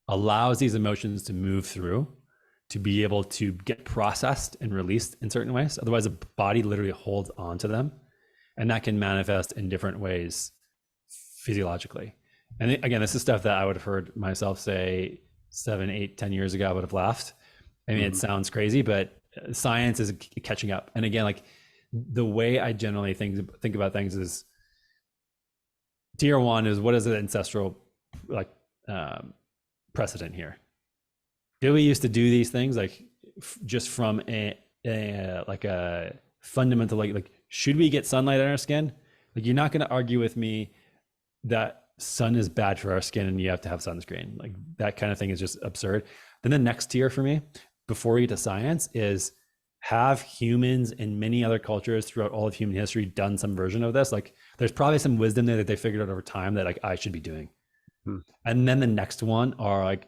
allows these emotions to move through, to be able to get processed and released in certain ways. Otherwise, the body literally holds on to them. And that can manifest in different ways physiologically. And again, this is stuff that I would have heard myself say 7, 8, 10 years ago. I would have laughed. I mean, it sounds crazy, but science is catching up. And again, like the way I generally think about things is tier one is what is the ancestral like precedent here? Did we used to do these things like just from a like a fundamental like should we get sunlight on our skin? Like you're not going to argue with me that sun is bad for our skin and you have to have sunscreen. Like that kind of thing is just absurd. Then the next tier for me, before we get to science, is have humans in many other cultures throughout all of human history done some version of this? Like there's probably some wisdom there that they figured out over time that like I should be doing. And then the next one are like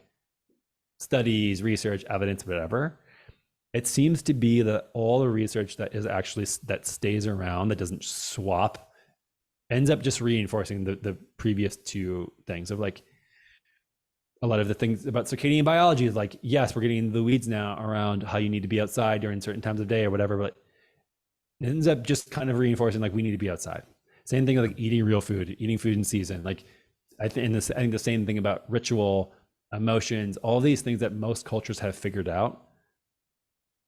studies, research, evidence, whatever. It seems to be that all the research that is actually that stays around, that doesn't swap, ends up just reinforcing the previous two things of like a lot of the things about circadian biology is like, yes, we're getting into the weeds now around how you need to be outside during certain times of day or whatever, but it ends up just kind of reinforcing like we need to be outside. Same thing with like eating real food, eating food in season. Like I think the same thing about ritual, emotions, all these things that most cultures have figured out.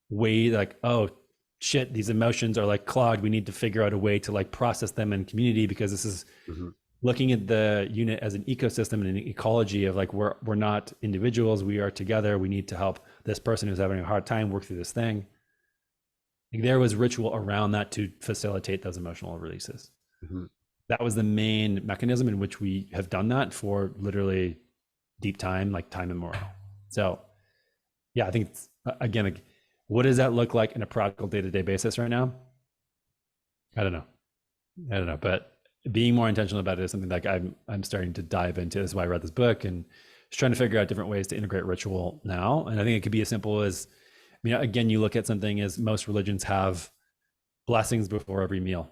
Way like, oh shit, these emotions are like clogged. We need to figure out a way to like process them in community because this is looking at the unit as an ecosystem and an ecology of like we're not individuals, we are together. We need to help this person who's having a hard time work through this thing. Like there was ritual around that to facilitate those emotional releases. That was the main mechanism in which we have done that for literally deep time, like time immemorial. So yeah, I think it's, again, like, what does that look like in a practical day-to-day basis right now? I don't know, but being more intentional about it is something like I'm starting to dive into. This is why I read this book and just trying to figure out different ways to integrate ritual now. And I think it could be as simple as, I mean, again, you look at something as most religions have blessings before every meal.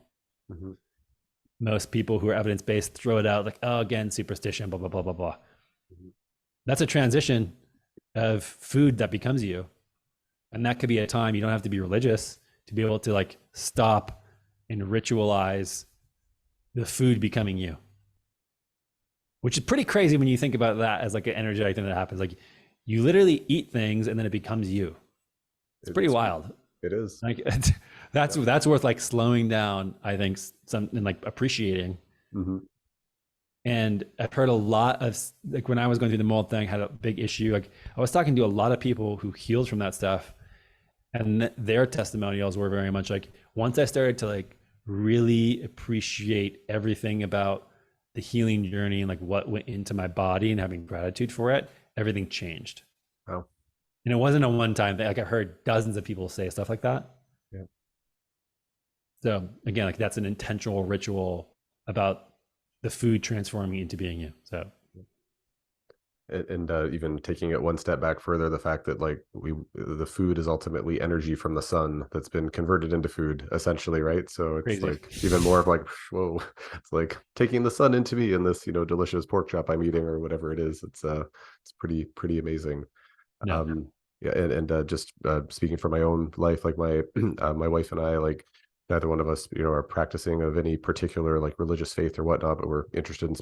Most people who are evidence-based throw it out like, oh, again, superstition, blah, blah, blah, blah, blah. That's a transition of food that becomes you. And that could be a time you don't have to be religious to be able to like stop and ritualize the food becoming you, which is pretty crazy when you think about that as like an energetic thing that happens. Like you literally eat things and then it becomes you. It's pretty wild. It is. Like that's worth like slowing down, I think, something like appreciating. And I've heard a lot of like when I was going through the mold thing, had a big issue. Like I was talking to a lot of people who healed from that stuff. And their testimonials were very much like, once I started to like really appreciate everything about the healing journey and like what went into my body and having gratitude for it, everything changed. Wow. And it wasn't a one-time thing. Like I heard dozens of people say stuff like that. Yeah. So again, like that's an intentional ritual about the food transforming into being you. So. And even taking it one step back further, the fact that like the food is ultimately energy from the sun that's been converted into food, essentially, right? So it's crazy. Like even more of like, whoa, it's like taking the sun into me in this, delicious pork chop I'm eating or whatever it is. It's pretty amazing. No. Yeah, and just speaking from my own life, like my my wife and I, like neither one of us, are practicing of any particular like religious faith or whatnot, but we're interested in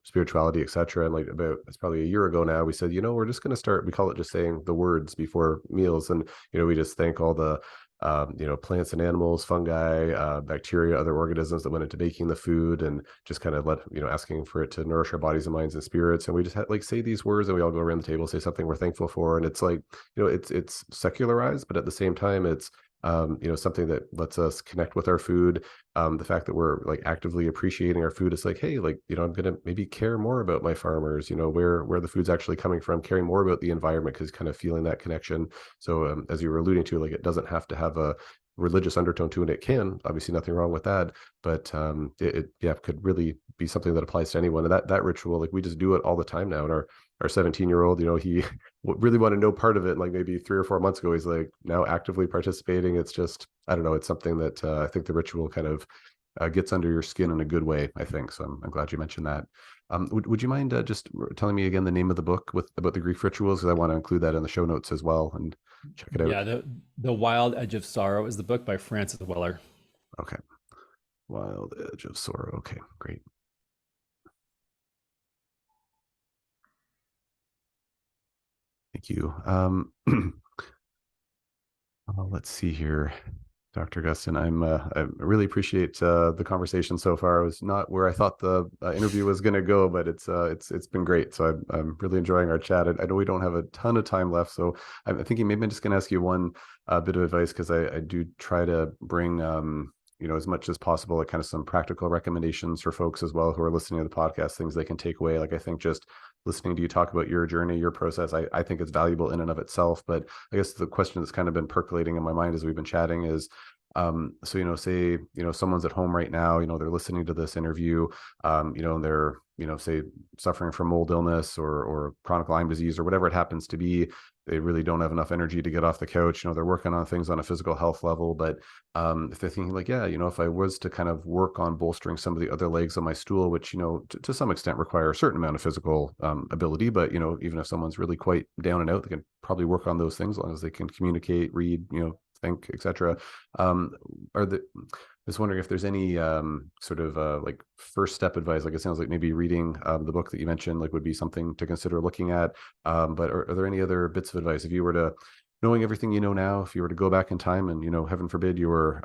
spirituality, etc. And like it's probably a year ago now, we said, we're just going to start. We call it just saying the words before meals, and we just thank all the plants and animals, fungi, bacteria, other organisms that went into making the food, and just kind of asking for it to nourish our bodies and minds and spirits. And we just had like say these words, and we all go around the table, say something we're thankful for, and it's like it's secularized, but at the same time, it's something that lets us connect with our food. The fact that we're like actively appreciating our food is like, hey, like, I'm going to maybe care more about my farmers, where the food's actually coming from, caring more about the environment, because kind of feeling that connection. So as you were alluding to, like, it doesn't have to have a religious undertone to it. It can, obviously nothing wrong with that, but it could really be something that applies to anyone. And that ritual, like we just do it all the time now. And our 17-year-old, he really wanted no part of it. And like maybe 3 or 4 months ago, he's like now actively participating. It's just, I don't know, it's something that I think the ritual kind of gets under your skin in a good way, I think. So I'm glad you mentioned that. Would you mind just telling me again the name of the book about the grief rituals? Because I want to include that in the show notes as well and check it out. Yeah, the Wild Edge of Sorrow is the book by Francis Weller. Okay. Wild Edge of Sorrow. Okay, great. Thank you. Let's see here. Dr. Gustin, I really appreciate the conversation so far. It was not where I thought the interview was going to go, but it's been great. So I'm really enjoying our chat. I know we don't have a ton of time left, so I'm thinking maybe I'm just going to ask you one bit of advice, because I do try to bring as much as possible, like kind of some practical recommendations for folks as well who are listening to the podcast, things they can take away. Like I think just listening to you talk about your journey, your process, I think it's valuable in and of itself. But I guess the question that's kind of been percolating in my mind as we've been chatting is, so, say, someone's at home right now, they're listening to this interview, and they're, say suffering from mold illness or chronic Lyme disease or whatever it happens to be. They really don't have enough energy to get off the couch. They're working on things on a physical health level, but if they're thinking like, yeah, if I was to kind of work on bolstering some of the other legs on my stool, which, to some extent require a certain amount of physical ability, but, even if someone's really quite down and out, they can probably work on those things as long as they can communicate, read, think, etc. Are the I was wondering if there's any sort of like first step advice. Like it sounds like maybe reading the book that you mentioned like would be something to consider looking at. But are there any other bits of advice if you were to, knowing everything you know now, if you were to go back in time and heaven forbid you were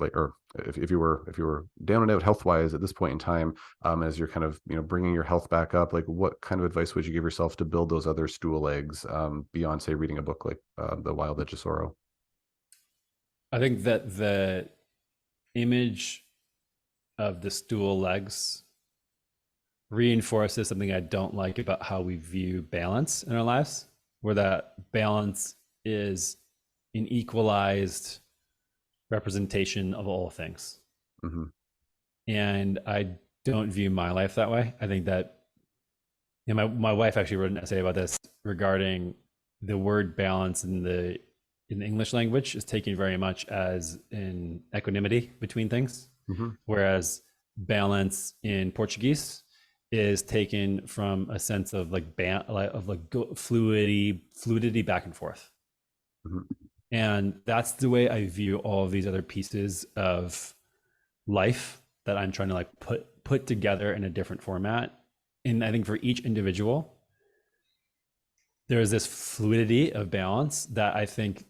like, or if you were down and out health wise at this point in time, as you're kind of bringing your health back up, like what kind of advice would you give yourself to build those other stool legs beyond, say, reading a book like The Wild Edge of Sorrow? I think that the image of the stool legs reinforces something I don't like about how we view balance in our lives, where that balance is an equalized representation of all things. Mm-hmm. And I don't view my life that way. I think that, my wife actually wrote an essay about this regarding the word balance in the English language is taken very much as an equanimity between things, Mm-hmm. whereas balance in Portuguese is taken from a sense of fluidity back and forth. Mm-hmm. And that's the way I view all of these other pieces of life that I'm trying to like put together in a different format. And I think for each individual, there's this fluidity of balance that I think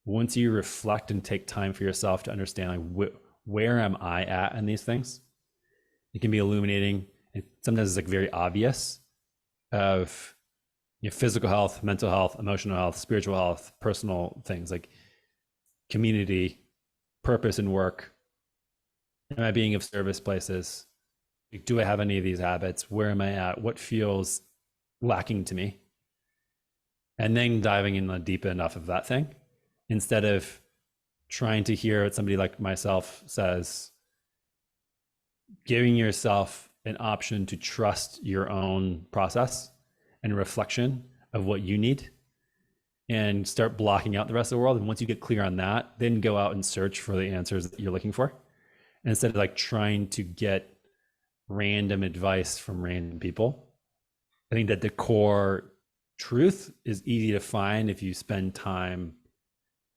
once you reflect and take time for yourself to understand like where am I at in these things, it can be illuminating. And sometimes it's like very obvious of physical health, mental health, emotional health, spiritual health, personal things like community, purpose in work. Am I being of service places? Do I have any of these habits? Where am I at? What feels lacking to me? And then diving in the deep enough of that thing instead of trying to hear what somebody like myself says, giving yourself an option to trust your own process and reflection of what you need and start blocking out the rest of the world. And once you get clear on that, then go out and search for the answers that you're looking for. And instead of like trying to get random advice from random people, I think that the core truth is easy to find if you spend time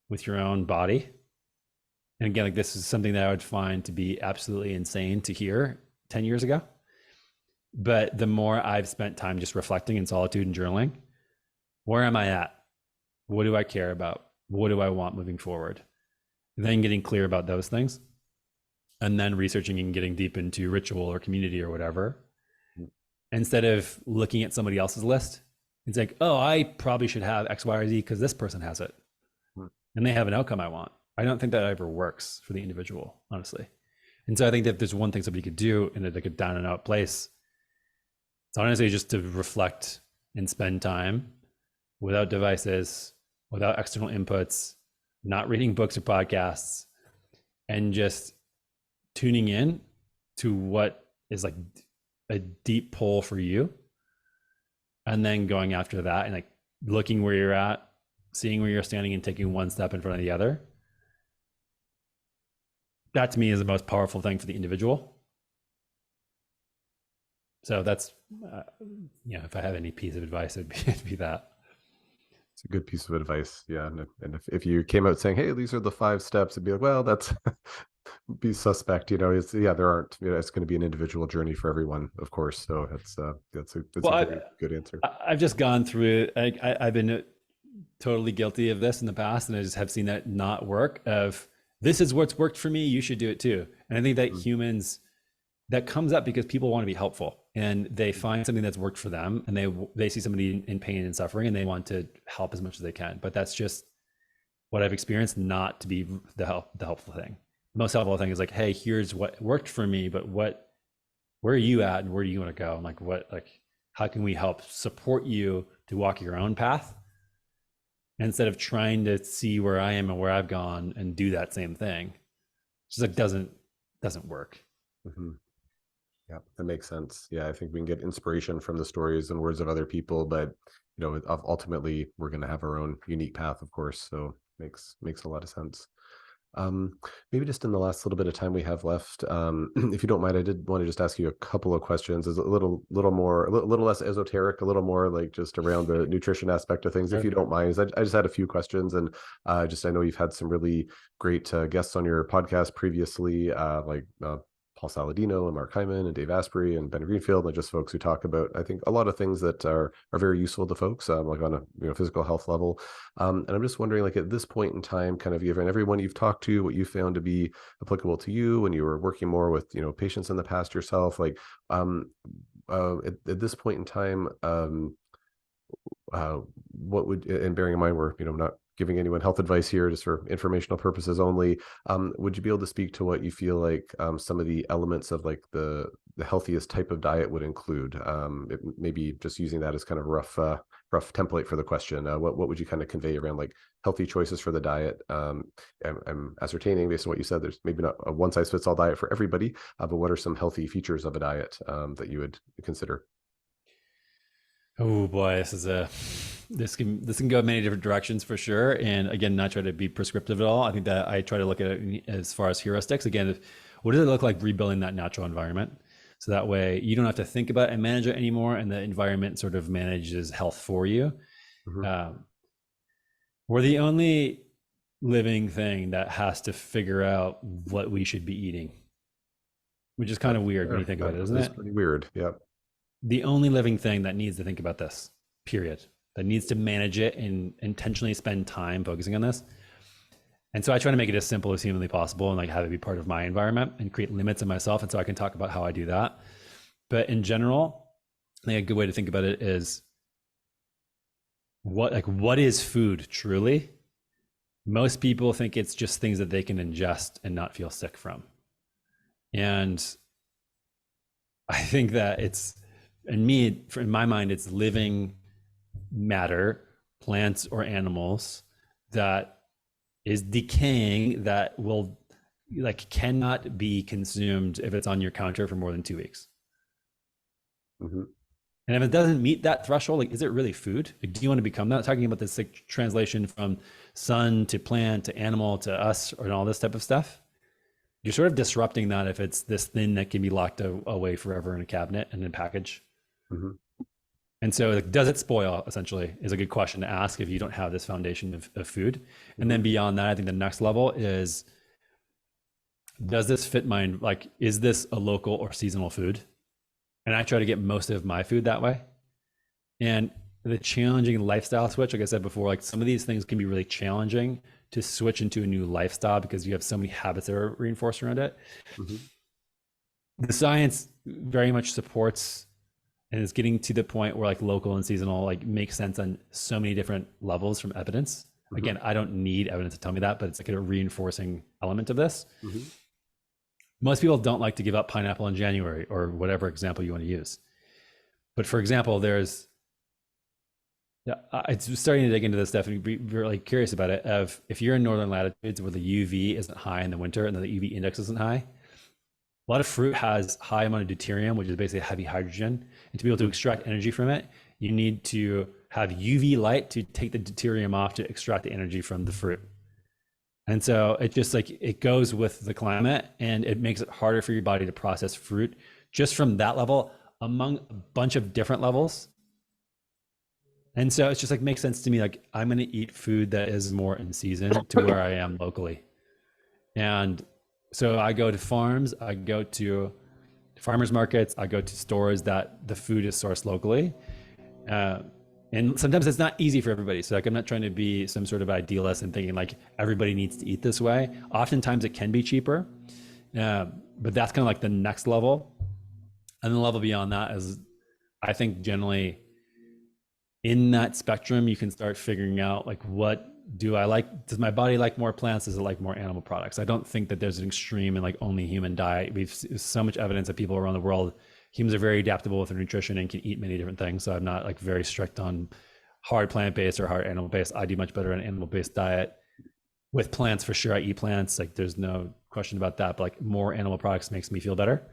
with your own body. And again, like this is something that I would find to be absolutely insane to hear 10 years ago. But the more I've spent time just reflecting in solitude and journaling, where am I at? What do I care about? What do I want moving forward? And then getting clear about those things. And then researching and getting deep into ritual or community or whatever. Instead of looking at somebody else's list, it's like, oh, I probably should have X, Y, or Z because this person has it. And they have an outcome I want. I don't think that ever works for the individual, honestly. And so I think that if there's one thing somebody could do in like a down and out place, it's honestly just to reflect and spend time without devices, without external inputs, not reading books or podcasts, and just tuning in to what is like a deep pull for you. And then going after that and like looking where you're at, seeing where you're standing and taking one step in front of the other. that to me is the most powerful thing for the individual. So that's, if I have any piece of advice, it'd be that. It's a good piece of advice. Yeah. And if you came out saying, hey, these are the 5 steps, it'd be like, well, that's be suspect, there aren't, it's going to be an individual journey for everyone, of course. So that's Well, a very good answer. I've just gone through it. I've been totally guilty of this in the past, and I just have seen that not work. Of this is what's worked for me, you should do it too. And I think that humans, that comes up because people want to be helpful and they find something that's worked for them, and they see somebody in pain and suffering and they want to help as much as they can. But that's just what I've experienced not to be the helpful thing. The most helpful thing is like, hey, here's what worked for me, but where are you at and where do you want to go? And how can we help support you to walk your own path, instead of trying to see where I am and where I've gone and do that same thing. It's just doesn't work. Mm-hmm. Yeah, that makes sense. Yeah, I think we can get inspiration from the stories and words of other people, but ultimately we're going to have our own unique path, of course. So makes a lot of sense. Maybe just in the last little bit of time we have left, if you don't mind, I did want to just ask you a couple of questions. Is a little less esoteric, a little more like just around the nutrition aspect of things, Sure. if you don't mind. I just had a few questions, and I know you've had some really great guests on your podcast previously, like Paul Saladino and Mark Hyman and Dave Asprey and Ben Greenfield, and just folks who talk about, I think, a lot of things that are very useful to folks, like on a physical health level. And I'm just wondering, like at this point in time, kind of given everyone you've talked to, what you found to be applicable to you when you were working more with patients in the past yourself, like at this point in time, what would, and bearing in mind we're not giving anyone health advice here, just for informational purposes only, would you be able to speak to what you feel like some of the elements of like the healthiest type of diet would include? Maybe just using that as kind of rough template for the question. What would you kind of convey around like healthy choices for the diet? I'm ascertaining based on what you said, there's maybe not a one size fits all diet for everybody, but what are some healthy features of a diet that you would consider? Oh boy, this can go many different directions for sure. And again, not try to be prescriptive at all. I think that I try to look at it as far as heuristics. Again, what does it look like rebuilding that natural environment? So that way you don't have to think about it and manage it anymore, and the environment sort of manages health for you. Mm-hmm. We're the only living thing that has to figure out what we should be eating, which is kind of weird when you think about it, isn't It's it? pretty weird. Yeah. The only living thing that needs to think about this, period, that needs to manage it and intentionally spend time focusing on this. And so I try to make it as simple as humanly possible and like have it be part of my environment and create limits in myself. And so I can talk about how I do that. But in general, I think a good way to think about it is what is food truly? Most people think it's just things that they can ingest and not feel sick from. And I think that in my mind, it's living matter, plants or animals, that is decaying, that will cannot be consumed if it's on your counter for more than 2 weeks. Mm-hmm. And if it doesn't meet that threshold, like, is it really food? Like, do you want to become that? Talking about this like translation from sun to plant to animal to us, and all this type of stuff. You're sort of disrupting that if it's this thing that can be locked away forever in a cabinet and in a package. Mm-hmm. And so, like, does it spoil, essentially, is a good question to ask if you don't have this foundation of food. And then beyond that, I think the next level is, does this fit my, like, is this a local or seasonal food? And I try to get most of my food that way. And the challenging lifestyle switch, like I said before, like some of these things can be really challenging to switch into a new lifestyle because you have so many habits that are reinforced around it. Mm-hmm. The science very much supports, and it's getting to the point where like local and seasonal like makes sense on so many different levels from evidence. Mm-hmm. Again, I don't need evidence to tell me that, but it's like a reinforcing element of this. Mm-hmm. Most people don't like to give up pineapple in January, or whatever example you want to use. But for example, it's starting to dig into this stuff and be really curious about it. Of if you're in northern latitudes where the UV isn't high in the winter and the UV index isn't high, a lot of fruit has high amount of deuterium, which is basically heavy hydrogen. And to be able to extract energy from it, you need to have UV light to take the deuterium off to extract the energy from the fruit. And so it just like it goes with the climate, and it makes it harder for your body to process fruit just from that level among a bunch of different levels. And so it's just like makes sense to me. Like I'm going to eat food that is more in season to where I am locally. And so I go to farms, I go to farmers markets, I go to stores that the food is sourced locally. Uh, and sometimes it's not easy for everybody. So like I'm not trying to be some sort of idealist and thinking like everybody needs to eat this way. Oftentimes it can be cheaper, but that's kind of like the next level. And the level beyond that is, I think generally in that spectrum, you can start figuring out like what do I like? Does my body like more plants? Does it like more animal products? I don't think that there's an extreme in like only human diet. We've so much evidence that people around the world, humans are very adaptable with their nutrition and can eat many different things. So I'm not like very strict on hard plant-based or hard animal-based. I do much better on animal-based diet. With plants, for sure, I eat plants. Like there's no question about that. But like more animal products makes me feel better.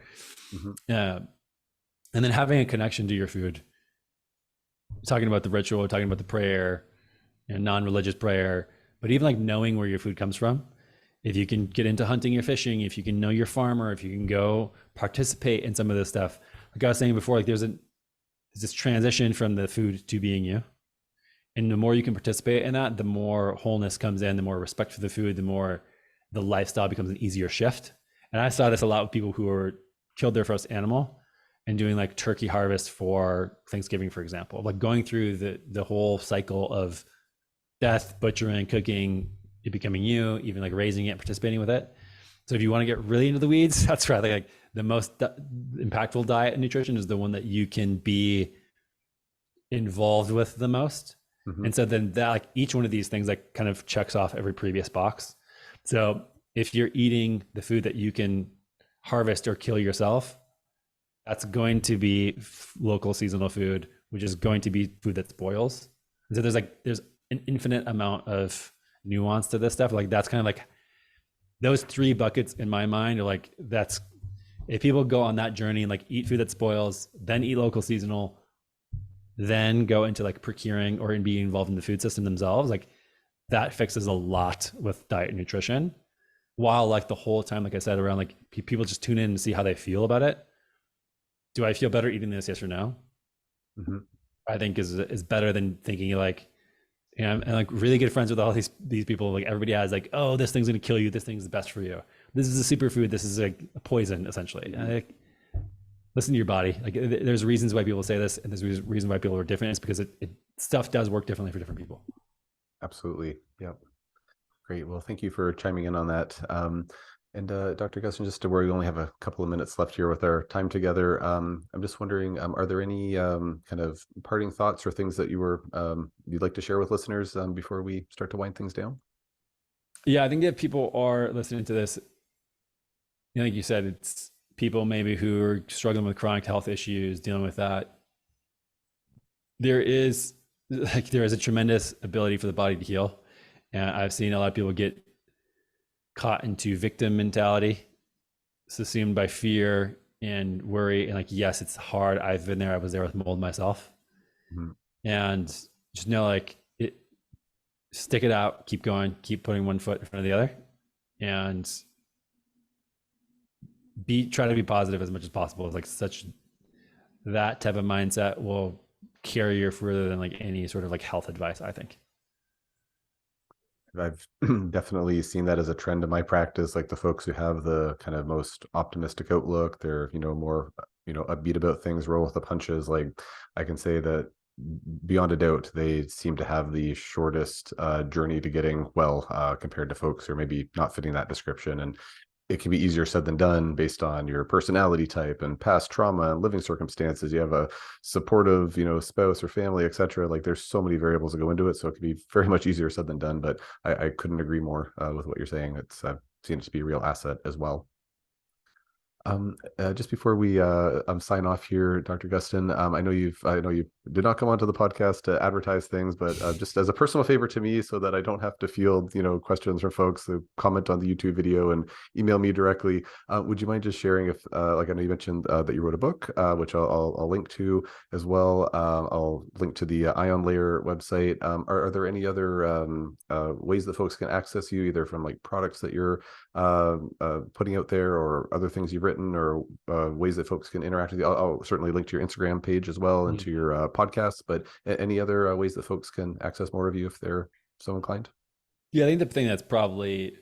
Mm-hmm. And then having a connection to your food, talking about the ritual, talking about the prayer, non-religious prayer, but even like knowing where your food comes from. If you can get into hunting or fishing, if you can know your farmer, if you can go participate in some of this stuff, like I was saying before, like there's this transition from the food to being you. And the more you can participate in that, the more wholeness comes in, the more respect for the food, the more the lifestyle becomes an easier shift. And I saw this a lot with people who were killed their first animal and doing like turkey harvest for Thanksgiving, for example, like going through the whole cycle of death, butchering, cooking, it becoming you, even like raising it, participating with it. So if you want to get really into the weeds, that's right. Like the most impactful diet and nutrition is the one that you can be involved with the most. Mm-hmm. And so then that like each one of these things like kind of checks off every previous box. So if you're eating the food that you can harvest or kill yourself, that's going to be local seasonal food, which is going to be food that spoils. And so there's an infinite amount of nuance to this stuff. Like that's kind of like those three buckets in my mind are like, that's if people go on that journey and like eat food that spoils, then eat local seasonal, then go into like procuring or in being involved in the food system themselves, like that fixes a lot with diet and nutrition. While like the whole time, like I said, around like people just tune in and see how they feel about it. Do I feel better eating this? Yes or no? Mm-hmm. I think is better than thinking like, you know, and like really good friends with all these people. Like everybody has like, oh, this thing's gonna kill you. This thing's the best for you. This is a superfood. This is like a poison, essentially. Like, listen to your body. Like there's reasons why people say this, and there's reasons why people are different. It's because stuff does work differently for different people. Absolutely. Yep. Great. Well, thank you for chiming in on that. And Dr. Gustin, just to where we only have a couple of minutes left here with our time together, I'm just wondering, are there any kind of parting thoughts or things that you'd like to share with listeners before we start to wind things down? Yeah, I think if people are listening to this, you know, like you said, it's people maybe who are struggling with chronic health issues, dealing with that. There is a tremendous ability for the body to heal. And I've seen a lot of people get caught into victim mentality, subsumed by fear and worry. And like, yes, it's hard. I've been there. I was there with mold myself. Mm-hmm. And just know, like, stick it out, keep going, keep putting one foot in front of the other, and try to be positive as much as possible. It's like that type of mindset will carry you further than like any sort of like health advice, I think. I've definitely seen that as a trend in my practice. Like the folks who have the kind of most optimistic outlook, they're, more, upbeat about things, roll with the punches. Like I can say that beyond a doubt, they seem to have the shortest journey to getting well compared to folks who are maybe not fitting that description. And it can be easier said than done based on your personality type and past trauma and living circumstances. You have a supportive, spouse or family, et cetera. Like there's so many variables that go into it. So it can be very much easier said than done, but I couldn't agree more with what you're saying. I've seen it to be a real asset as well. Just before we sign off here, Dr. Gustin, I know you did not come onto the podcast to advertise things, but just as a personal favor to me, so that I don't have to field, questions from folks who comment on the YouTube video and email me directly, would you mind just sharing if, like I know you mentioned that you wrote a book, which I'll link to as well. I'll link to the Ion Layer website. Are there any other ways that folks can access you, either from like products that you're putting out there, or other things you've written, or ways that folks can interact with you? I'll certainly link to your Instagram page as well, and to your podcasts, but any other ways that folks can access more of you if they're so inclined? Yeah, I think the thing that's probably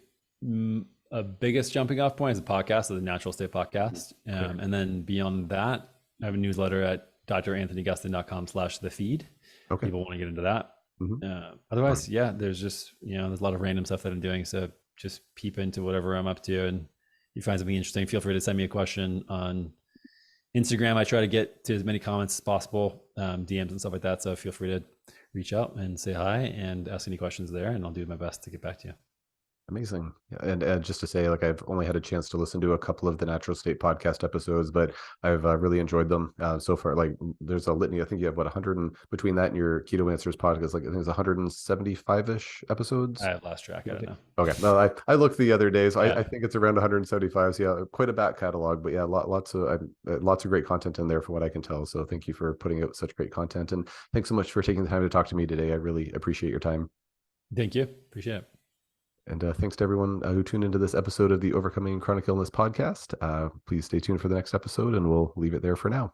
a biggest jumping off point is the podcast, so the Natural State podcast. Okay. And then beyond that, I have a newsletter at dranthonygustin.com/the feed. Okay. People want to get into that. Mm-hmm. Otherwise, yeah, there's just, there's a lot of random stuff that I'm doing. So just peep into whatever I'm up to, and you find something interesting, feel free to send me a question on Instagram. I try to get to as many comments as possible, DMs and stuff like that. So feel free to reach out and say hi and ask any questions there, and I'll do my best to get back to you. Amazing. Yeah, and just to say, like, I've only had a chance to listen to a couple of the Natural State podcast episodes, but I've really enjoyed them so far. Like, there's a litany. I think you have 100, and between that and your Keto Answers podcast, like I think it's 175-ish episodes. I have lost track. I don't know. Okay. No, I looked the other day, so Yeah. I think it's around 175. So yeah, quite a back catalog, but yeah, lots of great content in there from what I can tell. So thank you for putting out such great content, and thanks so much for taking the time to talk to me today. I really appreciate your time. Thank you. Appreciate it. And thanks to everyone who tuned into this episode of the Overcoming Chronic Illness podcast. Please stay tuned for the next episode, and we'll leave it there for now.